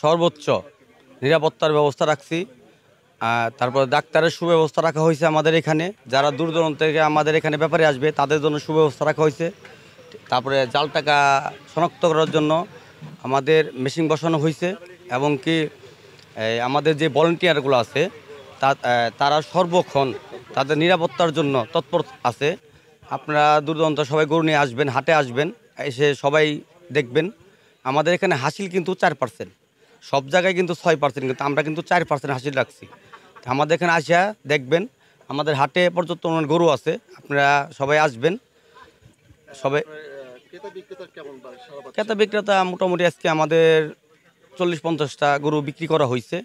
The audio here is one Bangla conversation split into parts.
সর্বোচ্চ নিরাপত্তার ব্যবস্থা রাখছি। তারপর ডাক্তারের সুব্যবস্থা রাখা হয়েছে আমাদের এখানে। যারা দূর দূরান্ত থেকে আমাদের এখানে ব্যাপারে আসবে তাদের জন্য সুব্যবস্থা রাখা হয়েছে। তারপরে জাল টাকা শনাক্ত করার জন্য আমাদের মেশিন বসানো হয়েছে এবং কি আমাদের যে ভলেন্টিয়ারগুলো আছে তারা সর্বক্ষণ তাদের নিরাপত্তার জন্য তৎপর আছে। আপনারা দূর দূরান্ত সবাই গরু নিয়ে আসবেন, হাটে আসবেন, এসে সবাই দেখবেন। আমাদের এখানে হাসিল কিন্তু 4%, সব জায়গায় কিন্তু 6%, কিন্তু আমরা কিন্তু 4% হাসিল রাখছি। আমাদের এখানে আসিয়া দেখবেন, আমাদের হাটে পর্যন্ত অনেক গরু আছে, আপনারা সবাই আসবেন। সবাই ক্রেতা বিক্রেতা মোটামুটি আজকে আমাদের 40-50টা গরু বিক্রি করা হয়েছে।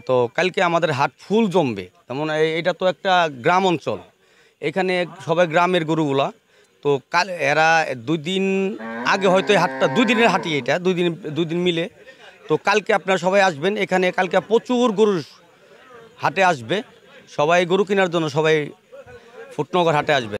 তো কালকে আমাদের হাট ফুল জমবে। যেমন এটা তো একটা গ্রাম অঞ্চল, এখানে সবাই গ্রামের গরুগুলা। তো কাল এরা 2 দিন আগে হয়তো এই হাটটা 2 দিনের হাটই, এটা 2 দিন মিলে। তো কালকে আপনারা সবাই আসবেন এখানে। কালকে প্রচুর গরুর হাটে আসবে, সবাই গরু কেনার জন্য সবাই ফুটনগর হাটে আসবে।